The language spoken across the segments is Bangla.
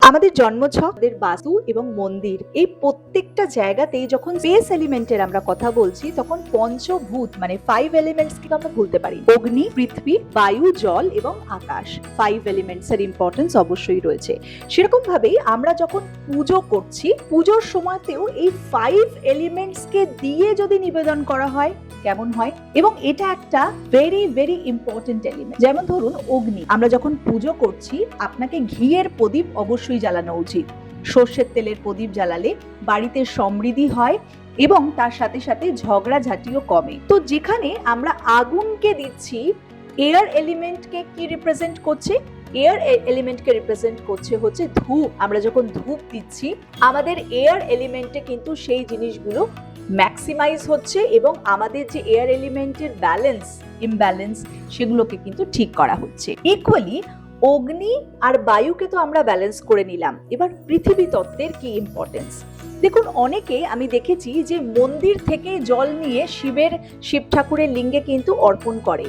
আমাদের জন্মছক, আমাদের বাস্তু এবং মন্দির এই প্রত্যেকটা জায়গাতেই যখন স্পেস এলিমেন্টের আমরা কথা বলছি তখন পঞ্চভূত মানে 5 এলিমেন্টস কে আমরা ভুলতে পারি। অগ্নি, পৃথিবী, বায়ু, জল এবং আকাশ, 5 এলিমেন্টস এর ইম্পর্টেন্স অবশ্যই রয়েছে। সেরকম ভাবেই আমরা যখন পুজো করছি, পুজোর সময়তেও এই 5 এলিমেন্টস কে দিয়ে যদি নিবেদন করা হয় কেমন হয়, এবং এটা একটা ভেরি ভেরি ইম্পর্টেন্ট এলিমেন্ট। যেমন ধরুন অগ্নি, আমরা যখন পুজো করছি আপনাকে ঘিয়ের প্রদীপ অবশ্যই জ্বালানো উচিত। সর্ষের তেলের প্রদীপ জ্বালালে বাড়িতে সমৃদ্ধি হয় এবং তার সাথে সাথে ঝগড়াঝাটিও কমে। তো যেখানে আমরা আগুনকে দিচ্ছি, এয়ার এলিমেন্টকে কি রিপ্রেজেন্ট করছে? এয়ার এলিমেন্টকে রিপ্রেজেন্ট করছে হচ্ছে ধূপ। আমরা যখন ধূপ দিচ্ছি আমাদের এয়ার এলিমেন্টে কিন্তু সেই জিনিসগুলো ম্যাক্সিমাইজ হচ্ছে এবং আমাদের যে এয়ার এলিমেন্টের ব্যালেন্স ইমব্যালেন্স সেগুলোকে কিন্তু ঠিক করা হচ্ছে। ইকুয়ালি অগ্নি আর বায়ুকে তো আমরা ব্যালেন্স করে নিলাম, এবার পৃথিবী তত্ত্বের কি ইম্পর্টেন্স দেখুন। অনেকে আমি দেখেছি যে মন্দির থেকে জল নিয়ে শিব ঠাকুরের লিঙ্গে কিন্তু অর্পণ করে।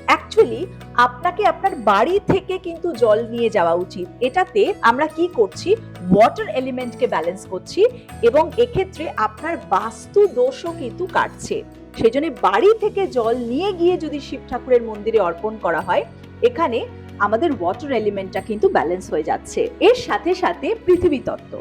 অ্যাকচুয়ালি আপনাকে আপনার বাড়ি থেকে কিন্তু জল নিয়ে যাওয়া উচিত। এটাতে আমরা কি করছি? ওয়াটার এলিমেন্টকে ব্যালেন্স করছি এবং এক্ষেত্রে আপনার বাস্তু দোষও কিন্তু কাটছে। সেই জন্য বাড়ি থেকে জল নিয়ে গিয়ে যদি শিব ঠাকুরের মন্দিরে অর্পণ করা হয়, এখানে আমাদের ওয়াটার এলিমেন্টটা কিন্তু ব্যালেন্স হয়ে যাচ্ছে। এর সাথে সাথে পৃথিবী তত্ত্ব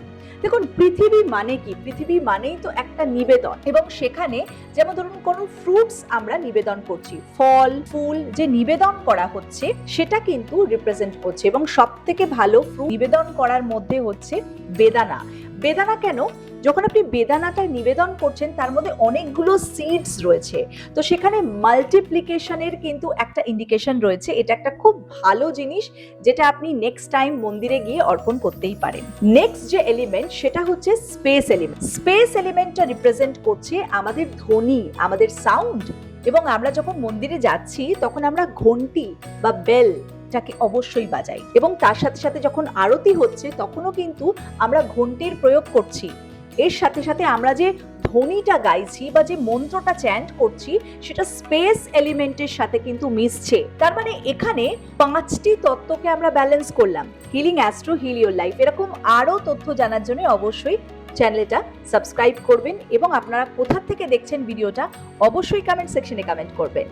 দেখুন, পৃথিবী মানে কি? পৃথিবী মানেই তো একটা নিবেদন, এবং সেখানে যেমন ধরুন কোনো ফ্রুটস আমরা নিবেদন করছি, ফল ফুল যে নিবেদন করা হচ্ছে সেটা কিন্তু রিপ্রেজেন্ট করছে। এবং সব থেকে ভালো ফ্রুট নিবেদন করার মধ্যে হচ্ছে বেদানা। বেদানা কেন? যখন আপনি বেদানাটা নিবেদন করছেন তার মধ্যে অনেকগুলো সিডস রয়েছে, তো সেখানে মাল্টিপ্লিকেশনের কিন্তু একটা ইন্ডিকেশন রয়েছে। এটা একটা খুব ভালো জিনিস যেটা আপনি নেক্সট টাইম মন্দিরে গিয়ে অর্পণ করতেই পারেন। নেক্সট যে এলিমেন্ট সেটা হচ্ছে স্পেস এলিমেন্ট। স্পেস এলিমেন্টটা রিপ্রেজেন্ট করছে আমাদের ধ্বনি, আমাদের সাউন্ড। এবং আমরা যখন মন্দিরে যাচ্ছি তখন আমরা ঘন্টি বা বেল টাকে অবশ্যই বাজাই, এবং তার সাথে সাথে যখন আরতি হচ্ছে তখনও কিন্তু আমরা ঘন্টির প্রয়োগ করছি। এর সাথে সাথে আমরা যে ধ্বনিটা গাইছি বা যে মন্ত্রটা চ্যান্ট করছি সেটা স্পেস এলিমেন্টের সাথে কিন্তু মিশছে। তার মানে এখানে 5টি তত্ত্বকে আমরা ব্যালেন্স করলাম। Healing astro, heal your life, এরকম আরো তথ্য জানার জন্য অবশ্যই চ্যানেলটা সাবস্ক্রাইব করবেন এবং আপনারা কোথা থেকে দেখছেন ভিডিওটা অবশ্যই কমেন্ট সেকশনে কমেন্ট করবেন।